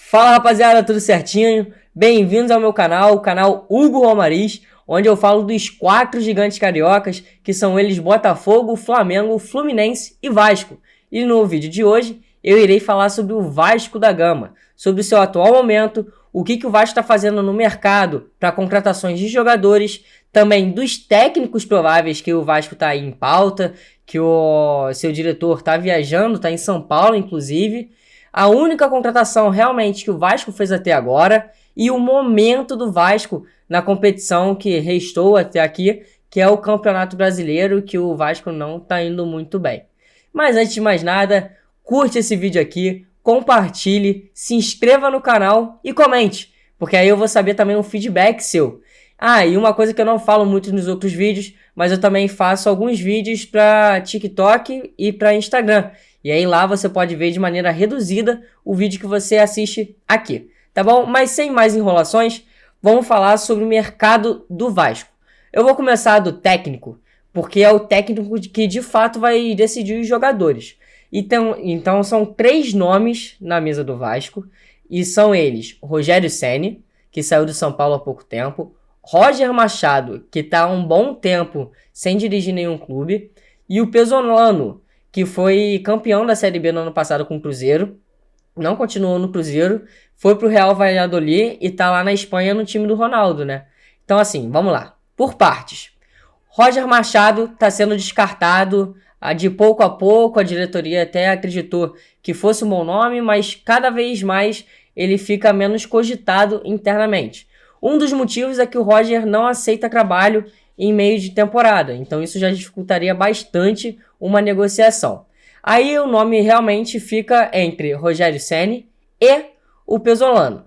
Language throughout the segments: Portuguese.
Fala rapaziada, tudo certinho? Bem-vindos ao meu canal, o canal Hugo Romariz, onde eu falo dos 4 gigantes cariocas, que são eles Botafogo, Flamengo, Fluminense e Vasco. E no vídeo de hoje eu irei falar sobre o Vasco da Gama, sobre o seu atual momento, o que o Vasco está fazendo no mercado para contratações de jogadores, também dos técnicos prováveis que o Vasco está aí em pauta, que o seu diretor está viajando, está em São Paulo inclusive, a única contratação realmente que o Vasco fez até agora e o momento do Vasco na competição que restou até aqui, que é o Campeonato Brasileiro, que o Vasco não está indo muito bem. Mas antes de mais nada, curte esse vídeo aqui, compartilhe, se inscreva no canal e comente, porque aí eu vou saber também um feedback seu. E uma coisa que eu não falo muito nos outros vídeos, mas eu também faço alguns vídeos para TikTok e para Instagram. E aí lá você pode ver de maneira reduzida o vídeo que você assiste aqui, tá bom? Mas sem mais enrolações, vamos falar sobre o mercado do Vasco. Eu vou começar do técnico, porque é o técnico que de fato vai decidir os jogadores. Então são 3 nomes na mesa do Vasco, e são eles: Rogério Ceni, que saiu do São Paulo há pouco tempo, Roger Machado, que está há um bom tempo sem dirigir nenhum clube, e o Pesolano, que foi campeão da Série B no ano passado com o Cruzeiro, não continuou no Cruzeiro, foi pro Real Valladolid e tá lá na Espanha no time do Ronaldo, né? Então assim, vamos lá, por partes. Roger Machado tá sendo descartado, de pouco a pouco a diretoria até acreditou que fosse um bom nome, mas cada vez mais ele fica menos cogitado internamente. Um dos motivos é que o Roger não aceita trabalho em meio de temporada, então isso já dificultaria bastante uma negociação. Aí o nome realmente fica entre Rogério Ceni e o Pesolano.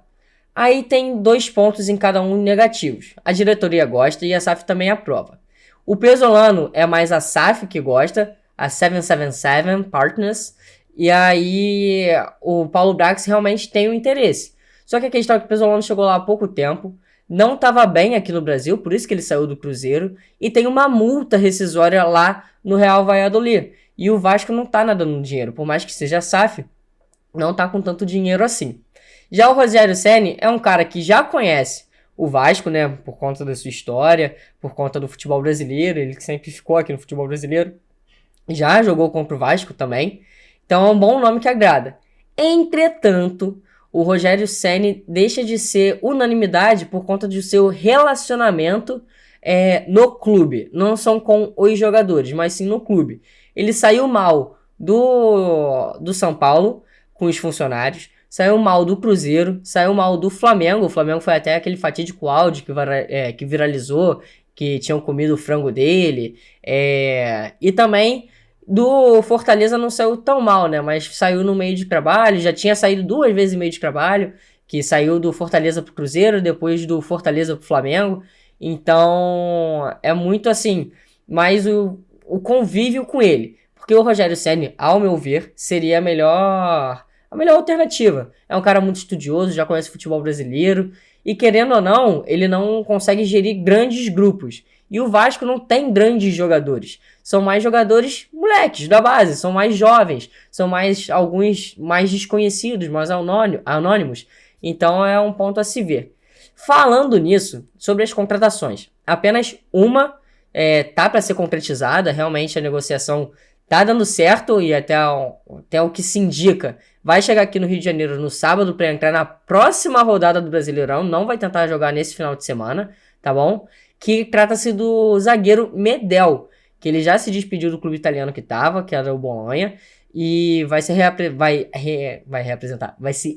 Aí tem 2 pontos em cada um negativos. A diretoria gosta e a SAF também aprova. O Pesolano é mais a SAF que gosta, a 777 Partners, e aí o Paulo Brax realmente tem o interesse. Só que a questão é que o Pesolano chegou lá há pouco tempo, não estava bem aqui no Brasil, por isso que ele saiu do Cruzeiro, e tem uma multa rescisória lá no Real Valladolid. E o Vasco não tá nadando dinheiro, por mais que seja SAF, não tá com tanto dinheiro assim. Já o Rogério Ceni é um cara que já conhece o Vasco, né, por conta da sua história, por conta do futebol brasileiro, ele sempre ficou aqui no futebol brasileiro, já jogou contra o Vasco também, então é um bom nome que agrada. Entretanto, o Rogério Ceni deixa de ser unanimidade por conta do seu relacionamento no clube. Não são com os jogadores, mas sim no clube. Ele saiu mal do São Paulo com os funcionários, saiu mal do Cruzeiro, saiu mal do Flamengo. O Flamengo foi até aquele fatídico áudio que viralizou, que tinham comido o frango dele. E também do Fortaleza não saiu tão mal, né? Mas saiu no meio de trabalho, já tinha saído 2 vezes em meio de trabalho, que saiu do Fortaleza pro Cruzeiro, depois do Fortaleza pro Flamengo. Então, é muito assim, mais o convívio com ele. Porque o Rogério Ceni, ao meu ver, seria a melhor alternativa. É um cara muito estudioso, já conhece o futebol brasileiro, e querendo ou não, ele não consegue gerir grandes grupos. E o Vasco não tem grandes jogadores. São mais jogadores moleques da base, são mais jovens, são alguns mais desconhecidos, mais anônimos. Então é um ponto a se ver. Falando nisso, sobre as contratações, apenas uma tá para ser concretizada, realmente a negociação tá dando certo e até o que se indica, vai chegar aqui no Rio de Janeiro no sábado para entrar na próxima rodada do Brasileirão, não vai tentar jogar nesse final de semana, tá bom? Que trata-se do zagueiro Medel, que ele já se despediu do clube italiano que era o Bolonha, e vai se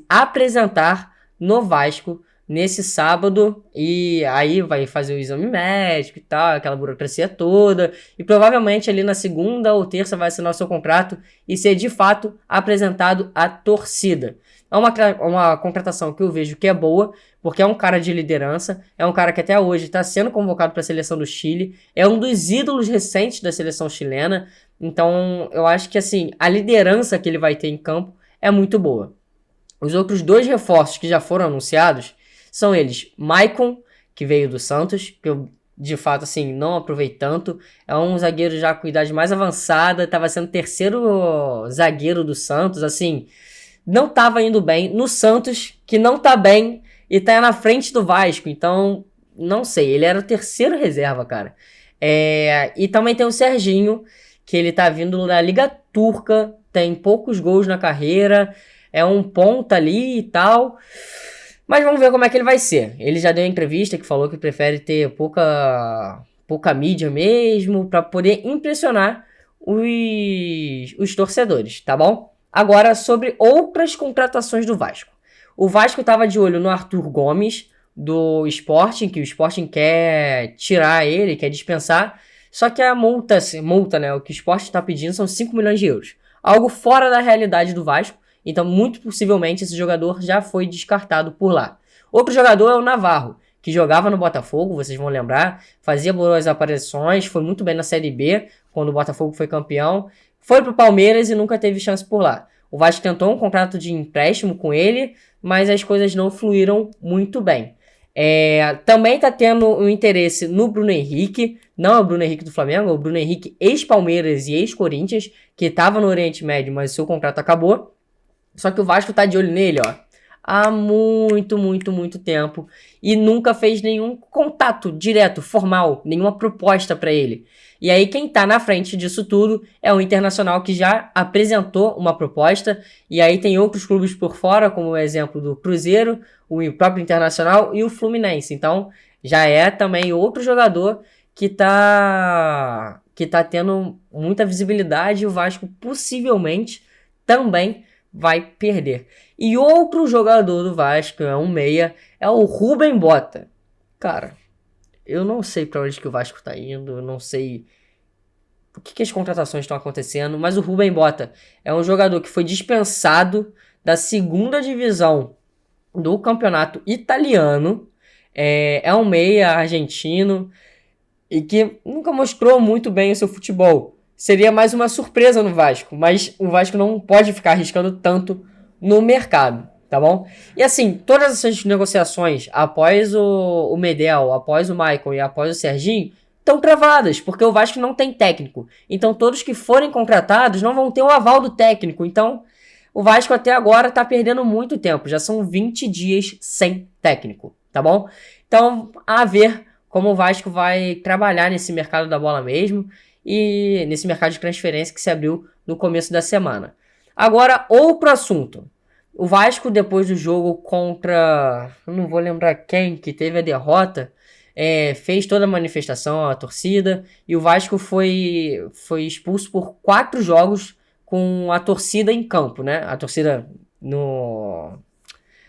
apresentar no Vasco nesse sábado, e aí vai fazer o exame médico e tal, aquela burocracia toda, e provavelmente ali na segunda ou terça vai assinar o seu contrato e ser de fato apresentado à torcida. É uma contratação que eu vejo que é boa, porque é um cara de liderança, é um cara que até hoje está sendo convocado para a seleção do Chile, é um dos ídolos recentes da seleção chilena, então eu acho que assim, a liderança que ele vai ter em campo é muito boa. Os outros 2 reforços que já foram anunciados são eles: Maicon, que veio do Santos, que eu de fato assim não aprovei tanto, é um zagueiro já com idade mais avançada, estava sendo 3º zagueiro do Santos, assim, não estava indo bem, no Santos, que não tá bem e tá na frente do Vasco. Então, não sei, ele era o terceiro reserva, cara. E também tem o Serginho, que ele tá vindo da Liga Turca, tem poucos gols na carreira, é um ponta ali e tal. Mas vamos ver como é que ele vai ser. Ele já deu uma entrevista que falou que prefere ter pouca mídia mesmo, para poder impressionar os torcedores, tá bom? Agora, sobre outras contratações do Vasco. O Vasco estava de olho no Arthur Gomes, do Sporting, que o Sporting quer tirar ele, quer dispensar. Só que a multa, né, o que o Sporting está pedindo são 5 milhões de euros. Algo fora da realidade do Vasco. Então, muito possivelmente, esse jogador já foi descartado por lá. Outro jogador é o Navarro, que jogava no Botafogo, vocês vão lembrar. Fazia boas aparições, foi muito bem na Série B, quando o Botafogo foi campeão. Foi pro Palmeiras e nunca teve chance por lá. O Vasco tentou um contrato de empréstimo com ele, mas as coisas não fluíram muito bem. Também tá tendo um interesse no Bruno Henrique, não é o Bruno Henrique do Flamengo, é o Bruno Henrique ex-Palmeiras e ex-Corinthians, que estava no Oriente Médio, mas seu contrato acabou. Só que o Vasco tá de olho nele, ó, há muito tempo e nunca fez nenhum contato direto, formal, nenhuma proposta para ele. E aí quem tá na frente disso tudo é o Internacional, que já apresentou uma proposta, e aí tem outros clubes por fora, como o exemplo do Cruzeiro, o próprio Internacional e o Fluminense. Então já é também outro jogador que tá tendo muita visibilidade, e o Vasco possivelmente também vai perder. E outro jogador do Vasco, é um meia, é o Rubem Bota. Cara, eu não sei pra onde que o Vasco tá indo, eu não sei o que as contratações estão acontecendo, mas o Rubem Bota é um jogador que foi dispensado da segunda divisão do campeonato italiano, é um meia argentino e que nunca mostrou muito bem o seu futebol. Seria mais uma surpresa no Vasco, mas o Vasco não pode ficar arriscando tanto no mercado, tá bom? E assim, todas essas negociações após o Medel, após o Maicon e após o Serginho estão travadas, porque o Vasco não tem técnico. Então todos que forem contratados não vão ter o aval do técnico. Então o Vasco até agora tá perdendo muito tempo, já são 20 dias sem técnico, tá bom? Então, a ver como o Vasco vai trabalhar nesse mercado da bola mesmo, e nesse mercado de transferência que se abriu no começo da semana. Agora, outro assunto. O Vasco, depois do jogo contra... eu não vou lembrar quem, que teve a derrota, fez toda a manifestação, a torcida, e o Vasco foi expulso por 4 jogos com a torcida em campo, né? A torcida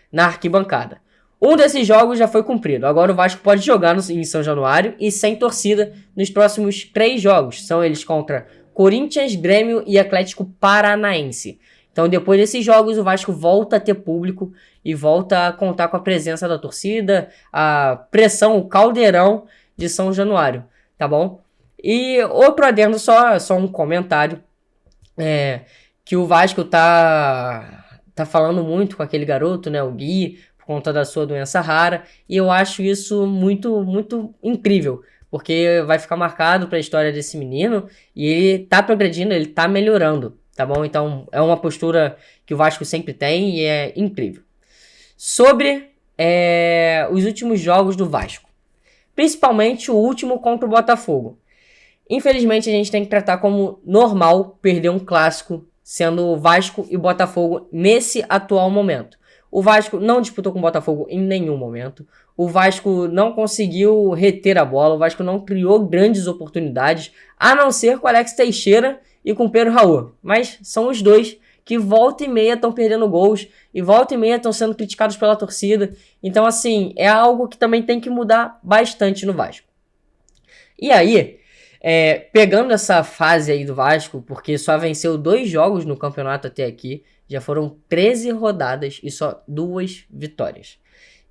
na arquibancada. Um desses jogos já foi cumprido. Agora o Vasco pode jogar em São Januário e sem torcida nos próximos 3 jogos. São eles contra Corinthians, Grêmio e Atlético Paranaense. Então depois desses jogos o Vasco volta a ter público e volta a contar com a presença da torcida, a pressão, o caldeirão de São Januário, tá bom? E outro adendo, só um comentário, que o Vasco tá falando muito com aquele garoto, né, o Gui, por conta da sua doença rara, e eu acho isso muito incrível, porque vai ficar marcado para a história desse menino, e ele tá progredindo, ele tá melhorando, tá bom? Então é uma postura que o Vasco sempre tem e é incrível. Sobre os últimos jogos do Vasco, principalmente o último contra o Botafogo. Infelizmente a gente tem que tratar como normal perder um clássico, sendo Vasco e Botafogo nesse atual momento. O Vasco não disputou com o Botafogo em nenhum momento. O Vasco não conseguiu reter a bola. O Vasco não criou grandes oportunidades, a não ser com o Alex Teixeira e com o Pedro Raul. Mas são os dois que volta e meia estão perdendo gols e volta e meia estão sendo criticados pela torcida. Então, assim, é algo que também tem que mudar bastante no Vasco. E aí, pegando essa fase aí do Vasco, porque só venceu 2 jogos no campeonato até aqui, já foram 13 rodadas e só 2 vitórias.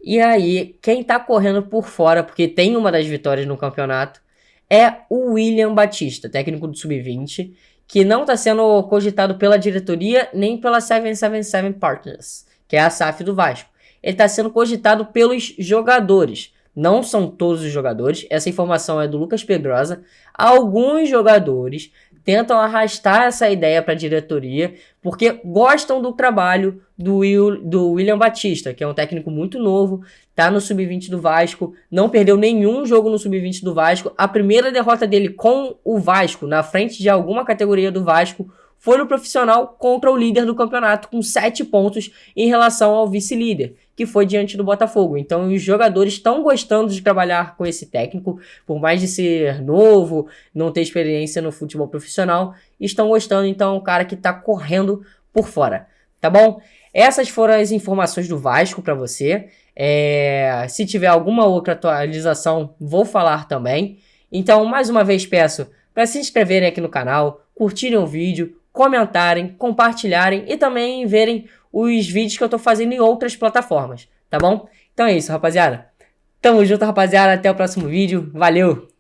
E aí, quem tá correndo por fora, porque tem uma das vitórias no campeonato, é o William Batista, técnico do Sub-20, que não tá sendo cogitado pela diretoria nem pela 777 Partners, que é a SAF do Vasco. Ele tá sendo cogitado pelos jogadores. Não são todos os jogadores, essa informação é do Lucas Pedrosa. Alguns jogadores tentam arrastar essa ideia para a diretoria, porque gostam do trabalho do William Batista, que é um técnico muito novo, tá no sub-20 do Vasco, não perdeu nenhum jogo no sub-20 do Vasco. A primeira derrota dele com o Vasco, na frente de alguma categoria do Vasco, foi no profissional contra o líder do campeonato, com 7 pontos em relação ao vice-líder, que foi diante do Botafogo. Então os jogadores estão gostando de trabalhar com esse técnico, por mais de ser novo, não ter experiência no futebol profissional, estão gostando. Então é um cara que está correndo por fora, tá bom? Essas foram as informações do Vasco para você. Se tiver alguma outra atualização, vou falar também. Então, mais uma vez peço para se inscreverem aqui no canal, curtirem o vídeo, comentarem, compartilharem e também verem os vídeos que eu tô fazendo em outras plataformas, tá bom? Então é isso, rapaziada. Tamo junto, rapaziada. Até o próximo vídeo. Valeu!